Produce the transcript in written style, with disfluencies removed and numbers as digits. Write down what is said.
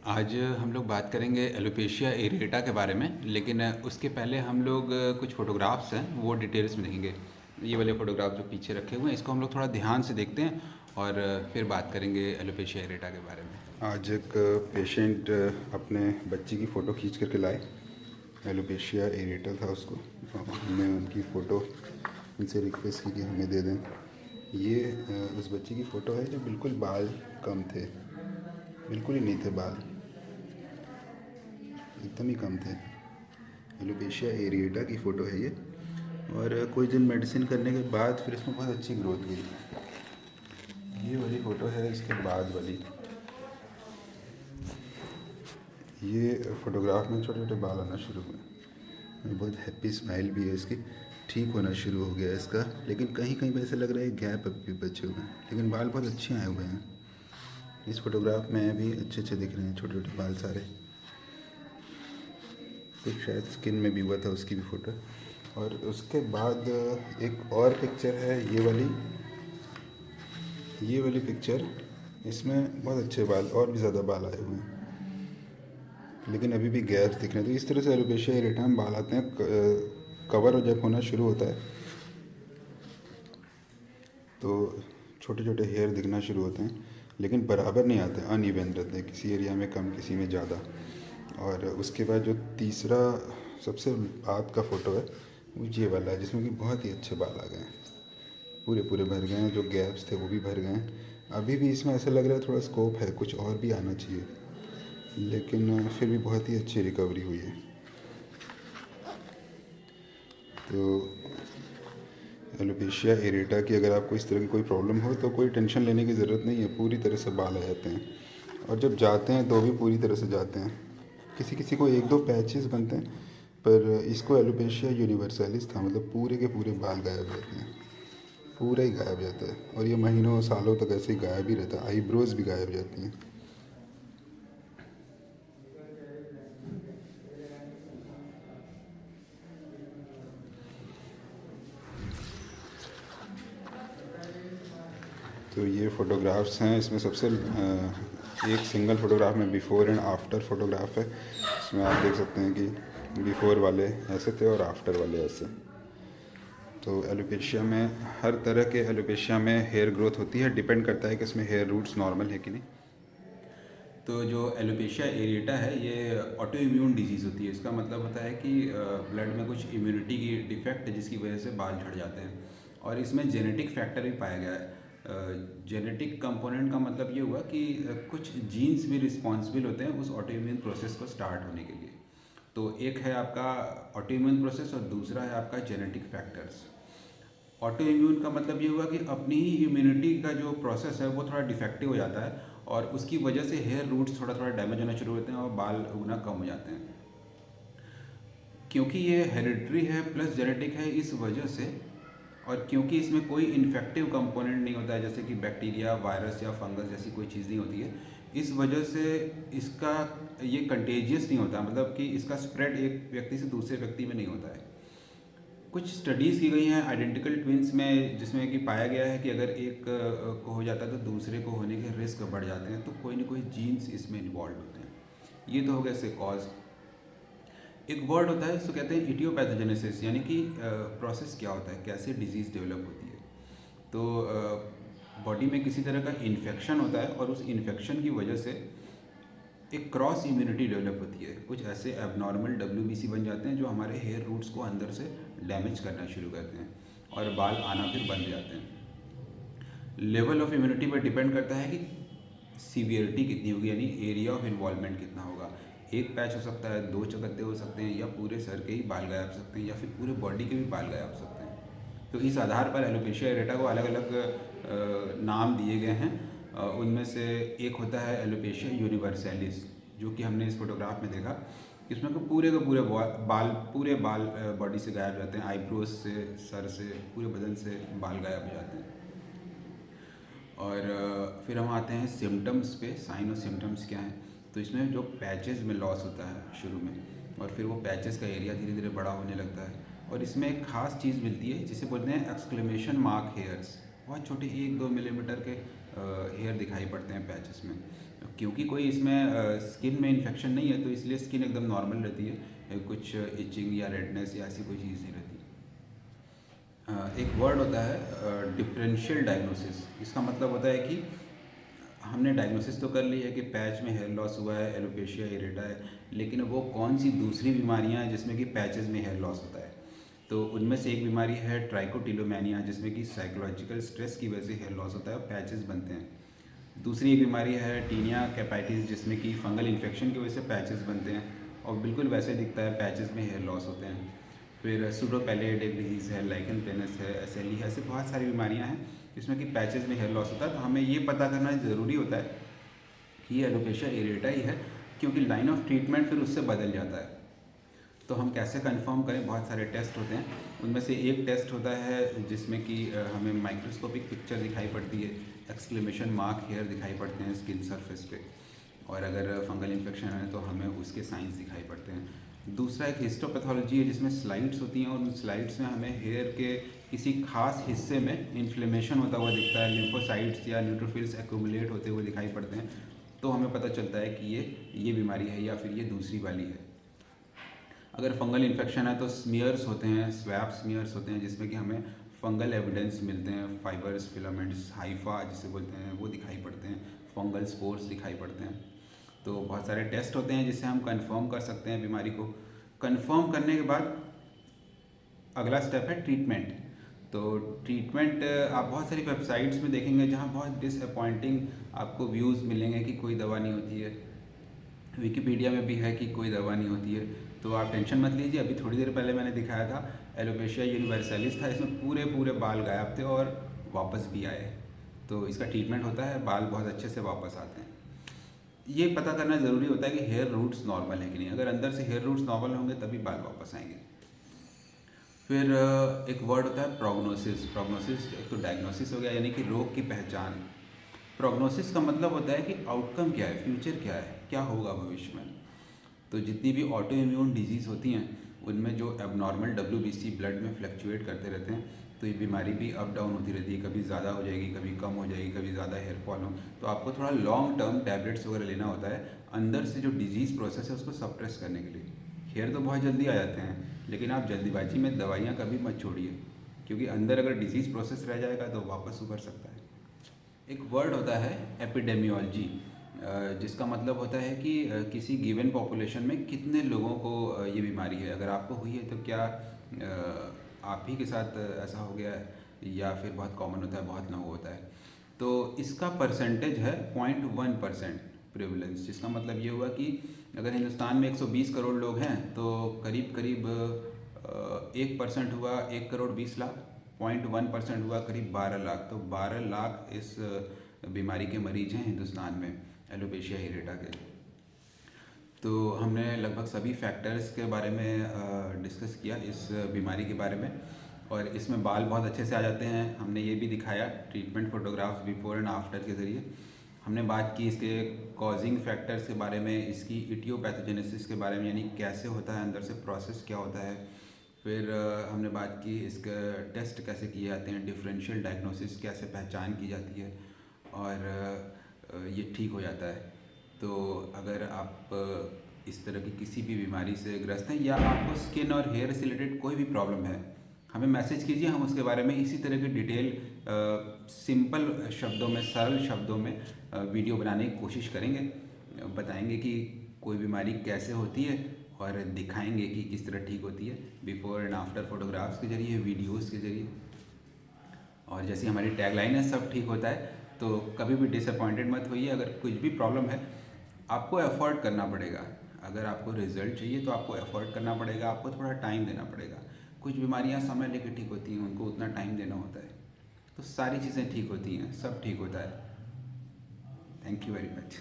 आज हम लोग बात करेंगे एलोपेशिया एरिएटा के बारे में, लेकिन उसके पहले हम लोग कुछ फ़ोटोग्राफ्स हैं वो डिटेल्स में देखेंगे। ये वाले फ़ोटोग्राफ जो पीछे रखे हुए हैं इसको हम लोग थोड़ा ध्यान से देखते हैं और फिर बात करेंगे एलोपेशिया एरिएटा के बारे में। आज एक पेशेंट अपने बच्ची की फ़ोटो खींच करके लाए। एलोपेशिया एरिएटा था उसको। हमने उनकी फ़ोटो उनसे रिक्वेस्ट की कि हमें दे दें। ये उस बच्ची की फ़ोटो है जो बिल्कुल बाल कम थे, बिल्कुल ही नहीं थे बाल, एकदम ही कम थे। एलोपेशिया एरिएटा की फ़ोटो है ये। और कुछ दिन मेडिसिन करने के बाद फिर इसमें बहुत अच्छी ग्रोथ हुई। ये वाली फ़ोटो है इसके बाद वाली। ये फोटोग्राफ में छोटे छोटे बाल आना शुरू हुए। बहुत हैप्पी स्माइल भी है इसकी। ठीक होना शुरू हो गया है इसका, लेकिन कहीं कहीं पे ऐसा लग रहा है गैप अभी भी बचे हुए हैं, लेकिन बाल बहुत अच्छे आए हुए हैं। इस फोटोग्राफ में भी अच्छे अच्छे दिख रहे हैं छोटे छोटे बाल सारे। कुछ शायद स्किन में भी हुआ था उसकी भी फ़ोटो। और उसके बाद एक और पिक्चर है ये वाली पिक्चर। इसमें बहुत अच्छे बाल, और भी ज़्यादा बाल आए हुए हैं, लेकिन अभी भी गैप्स दिख रहे हैं। तो इस तरह से एलोपेशिया एरिएटा में बाल आते हैं। कवर जब होना शुरू होता है तो छोटे छोटे हेयर दिखना शुरू होते हैं, लेकिन बराबर नहीं आते, अनइवन रहते हैं, किसी एरिया में कम किसी में ज़्यादा। और उसके बाद जो तीसरा सबसे बाद का फ़ोटो है वो ये वाला है, जिसमें कि बहुत ही अच्छे बाल आ गए हैं, पूरे पूरे भर गए हैं। जो गैप्स थे वो भी भर गए हैं। अभी भी इसमें ऐसा लग रहा है थोड़ा स्कोप है, कुछ और भी आना चाहिए, लेकिन फिर भी बहुत ही अच्छी रिकवरी हुई है। तो एलोपेशिया एरिएटा की अगर आपको इस तरह की कोई प्रॉब्लम हो तो कोई टेंशन लेने की ज़रूरत नहीं है, पूरी तरह से बाल आ जाते हैं। और जब जाते हैं तो भी पूरी तरह से जाते हैं। किसी किसी को एक दो पैचेस बनते हैं, पर इसको एलोपेशिया यूनिवर्सैलिस था, मतलब पूरे के पूरे बाल गायब रहते हैं, पूरा ही गायब जाता है। और ये महीनों सालों तक ऐसे ही गायब ही रहता है। आईब्रोज भी गायब जाती हैं। तो ये फ़ोटोग्राफ्स हैं। इसमें सबसे एक सिंगल फ़ोटोग्राफ में बिफ़ोर एंड आफ्टर फ़ोटोग्राफ है। इसमें आप देख सकते हैं कि बिफ़ोर वाले ऐसे थे और आफ्टर वाले ऐसे। तो एलोपेशिया में हर तरह के एलोपेशिया में हेयर ग्रोथ होती है, डिपेंड करता है कि इसमें हेयर रूट्स नॉर्मल है कि नहीं। तो जो एलोपेशिया एरिएटा है ये ऑटो इम्यून डिजीज़ होती है। इसका मतलब होता है कि ब्लड में कुछ इम्यूनिटी की डिफेक्ट है जिसकी वजह से बाल झड़ जाते हैं, और इसमें जेनेटिक फैक्टर भी पाया गया है। जेनेटिक कंपोनेंट का मतलब ये हुआ कि कुछ जीन्स भी रिस्पॉन्सिबल होते हैं उस ऑटो इम्यून प्रोसेस को स्टार्ट होने के लिए। तो एक है आपका ऑटो इम्यून प्रोसेस और दूसरा है आपका जेनेटिक फैक्टर्स। ऑटो इम्यून का मतलब ये हुआ कि अपनी ही इम्यूनिटी का जो प्रोसेस है वो थोड़ा डिफेक्टिव हो जाता है, और उसकी वजह से हेयर रूट्स थोड़ा थोड़ा डैमेज होना शुरू होते हैं और बाल उगना कम हो जाते हैं। क्योंकि ये हेरिडिटरी है प्लस जेनेटिक है इस वजह से, और क्योंकि इसमें कोई इन्फेक्टिव कंपोनेंट नहीं होता है जैसे कि बैक्टीरिया, वायरस या फंगस जैसी कोई चीज़ नहीं होती है, इस वजह से इसका ये कंटेजियस नहीं होता, मतलब कि इसका स्प्रेड एक व्यक्ति से दूसरे व्यक्ति में नहीं होता है। कुछ स्टडीज़ की गई हैं आइडेंटिकल ट्विंस में, जिसमें कि पाया गया है कि अगर एक को हो जाता है तो दूसरे को होने के रिस्क बढ़ जाते हैं, तो कोई ना कोई जीन्स इसमें इन्वॉल्व होते हैं। ये तो हो गया इससे कॉज। एक वर्ड होता है इसको कहते हैं इटियोपैथोजेनेसिस, यानी कि प्रोसेस क्या होता है, कैसे डिजीज़ डेवलप होती है। तो बॉडी में किसी तरह का इन्फेक्शन होता है और उस इन्फेक्शन की वजह से एक क्रॉस इम्यूनिटी डेवलप होती है। कुछ ऐसे एबनॉर्मल WBC बन जाते हैं जो हमारे हेयर रूट्स को अंदर से डैमेज करना शुरू करते हैं और बाल आना फिर बंद जाते हैं। लेवल ऑफ इम्यूनिटी पर डिपेंड करता है कि सीवियरिटी कितनी होगी, यानी एरिया ऑफ इन्वॉल्वमेंट कितना होगा। एक पैच हो सकता है, दो चकत्ते हो सकते हैं, या पूरे सर के ही बाल गायब हो सकते हैं, या फिर पूरे बॉडी के भी बाल गायब हो सकते हैं। तो इस आधार पर एलोपेशिया एरेटा को अलग अलग नाम दिए गए हैं। उनमें से एक होता है एलोपेशिया यूनिवर्सैलिस, जो कि हमने इस फोटोग्राफ में देखा। इसमें को पूरे के पूरे पूरे बाल बॉडी से गायब हो जाते हैं, आईब्रोज से, सर से, पूरे बदन से बाल गायब हो जाते हैं। और फिर हम आते हैं सिम्टम्स पे, साइन और सिम्टम्स क्या हैं। तो इसमें जो पैचेस में लॉस होता है शुरू में, और फिर वो पैचेस का एरिया धीरे धीरे बड़ा होने लगता है, और इसमें एक ख़ास चीज़ मिलती है जिसे बोलते हैं एक्सक्लेमेशन मार्क हेयर्स। बहुत छोटे 1-2 मिलीमीटर के हेयर दिखाई पड़ते हैं पैचेस में। क्योंकि कोई इसमें स्किन में इन्फेक्शन नहीं है, तो इसलिए स्किन एकदम नॉर्मल रहती है, कुछ इचिंग या रेडनेस या ऐसी कोई चीज़ नहीं रहती। एक वर्ड होता है डिफरेंशियल डायग्नोसिस। इसका मतलब होता है कि हमने डायग्नोसिस तो कर ली है कि पैच में हेयर लॉस हुआ है, एलोपेशिया एरेटा है, लेकिन वो कौन सी दूसरी बीमारियां हैं जिसमें कि पैचेस में हेयर लॉस होता है। तो उनमें से एक बीमारी है ट्राइकोटिलोमैनिया, जिसमें कि साइकोलॉजिकल स्ट्रेस की वजह से हेयर लॉस होता है और पैचेस बनते हैं। दूसरी एक बीमारी है टीनिया कैपाइटिस, जिसमें कि फंगल इन्फेक्शन की वजह से पैचेस बनते हैं और बिल्कुल वैसे दिखता है, पैचेस में हेयर लॉस होते हैं। फिर सूडोपैलेडिक डिजीज़ है, लाइकन प्लेनस है, एसएलई है, ऐसे बहुत सारी बीमारियां हैं जिसमें कि पैचेस में हेयर लॉस होता है। तो हमें ये पता करना ज़रूरी होता है कि ये एलोपेशिया एरेटा ही है, क्योंकि लाइन ऑफ ट्रीटमेंट फिर उससे बदल जाता है। तो हम कैसे कंफर्म करें? बहुत सारे टेस्ट होते हैं, उनमें से एक टेस्ट होता है जिसमें कि हमें माइक्रोस्कोपिक पिक्चर दिखाई पड़ती है, एक्सक्लेमेशन मार्क हेयर दिखाई पड़ते हैं स्किन सरफेस पे, और अगर फंगल इन्फेक्शन है तो हमें उसके साइंस दिखाई पड़ते हैं। दूसरा एक हिस्टोपैथोलॉजी है, जिसमें स्लाइड्स होती हैं और उन स्लाइड्स में हमें हेयर के किसी खास हिस्से में इन्फ्लेमेशन होता हुआ दिखता है, लिम्फोसाइट्स या न्यूट्रोफिल्स एक्यूमुलेट होते हुए दिखाई पड़ते हैं। तो हमें पता चलता है कि ये बीमारी है या फिर ये दूसरी वाली है। अगर फंगल इन्फेक्शन है तो स्मीयर्स होते हैं, स्वैप स्मीयर्स होते हैं, जिसमें कि हमें फंगल एविडेंस मिलते हैं, फाइबर्स, फिलामेंट्स, हाइफा जिसे बोलते हैं, वो दिखाई पड़ते हैं, फंगल स्पोर्स दिखाई पड़ते हैं। तो बहुत सारे टेस्ट होते हैं जिससे हम कंफर्म कर सकते हैं बीमारी को। कंफर्म करने के बाद अगला स्टेप है ट्रीटमेंट। तो ट्रीटमेंट आप बहुत सारी वेबसाइट्स में देखेंगे जहाँ बहुत डिसअपॉइंटिंग आपको व्यूज़ मिलेंगे कि कोई दवा नहीं होती है। विकिपीडिया में भी है कि कोई दवा नहीं होती है। तो आप टेंशन मत लीजिए, अभी थोड़ी देर पहले मैंने दिखाया था, एलोपेशिया यूनिवर्सैलिस था, इसमें पूरे पूरे बाल गायब थे और वापस भी आए। तो इसका ट्रीटमेंट होता है, बाल बहुत अच्छे से वापस आते हैं। ये पता करना ज़रूरी होता है कि हेयर रूट्स नॉर्मल है कि नहीं। अगर अंदर से हेयर रूट्स नॉर्मल होंगे तभी बाल वापस आएंगे। फिर एक वर्ड होता है प्रोग्नोसिस। प्रोग्नोसिस एक तो डायग्नोसिस हो गया, यानी कि रोग की पहचान। प्रोग्नोसिस का मतलब होता है कि आउटकम क्या है, फ्यूचर क्या है, क्या होगा भविष्य में। तो जितनी भी ऑटो इम्यून डिजीज़ होती हैं उनमें जो एबनॉर्मल WBC ब्लड में फ्लक्चुएट करते रहते हैं, तो ये बीमारी भी अप डाउन होती रहती है, कभी ज़्यादा हो जाएगी, कभी कम हो जाएगी, कभी ज़्यादा हेयर फॉल हो। तो आपको थोड़ा लॉन्ग टर्म टैबलेट्स वगैरह लेना होता है अंदर से जो डिजीज़ प्रोसेस है उसको सप्रेस करने के लिए। हेयर तो बहुत जल्दी आ जाते हैं, लेकिन आप जल्दीबाजी में दवाइयाँ कभी मत छोड़िए, क्योंकि अंदर अगर डिजीज़ प्रोसेस रह जाएगा तो वापस उभर सकता है। एक वर्ड होता है एपिडेमियोलॉजी, जिसका मतलब होता है कि किसी गिवन पॉपुलेशन में कितने लोगों को ये बीमारी है। अगर आपको हुई है तो क्या आप ही के साथ ऐसा हो गया है, या फिर बहुत कॉमन होता है, बहुत लोगों होता है। तो इसका परसेंटेज है 0.1% प्रिवलेंस, जिसका मतलब ये हुआ कि अगर हिंदुस्तान में 120 करोड़ लोग हैं तो करीब करीब 1% हुआ 1,20,00,000, 0.1% हुआ करीब 12 लाख। तो 12 लाख इस बीमारी के मरीज हैं हिंदुस्तान में, एलोपेशिया एरेटा के। तो हमने लगभग सभी फैक्टर्स के बारे में डिस्कस किया इस बीमारी के बारे में, और इसमें बाल बहुत अच्छे से आ जाते हैं। हमने ये भी दिखाया treatment photographs before and after के ज़रिए। हमने बात की इसके कॉजिंग फैक्टर्स के बारे में, इसकी इटियोपैथोजेनेसिस के बारे में, यानी कैसे होता है, अंदर से प्रोसेस क्या होता है। फिर हमने बात की इसके टेस्ट कैसे किए जाते हैं, डिफरेंशियल डायग्नोसिस कैसे पहचान की जाती है, और ये ठीक हो जाता है। तो अगर आप इस तरह की किसी भी बीमारी से ग्रस्त हैं, या आपको स्किन और हेयर से रिलेटेड कोई भी प्रॉब्लम है, हमें मैसेज कीजिए, हम उसके बारे में इसी तरह की डिटेल सिंपल शब्दों में, सरल शब्दों में वीडियो बनाने की कोशिश करेंगे। बताएंगे कि कोई बीमारी कैसे होती है और दिखाएंगे कि किस तरह ठीक होती है, बिफोर एंड आफ्टर फोटोग्राफ्स के ज़रिए, वीडियोस के ज़रिए। और जैसे हमारी टैगलाइन है, सब ठीक होता है। तो कभी भी डिसअपॉइंटेड मत होइए। अगर कुछ भी प्रॉब्लम है, आपको एफर्ट करना पड़ेगा। अगर आपको रिजल्ट चाहिए तो आपको एफर्ट करना पड़ेगा, आपको थोड़ा टाइम देना पड़ेगा। कुछ बीमारियां समय लेकर ठीक होती हैं, उनको उतना टाइम देना होता है। तो सारी चीज़ें ठीक होती हैं, सब ठीक होता है। Thank you very much.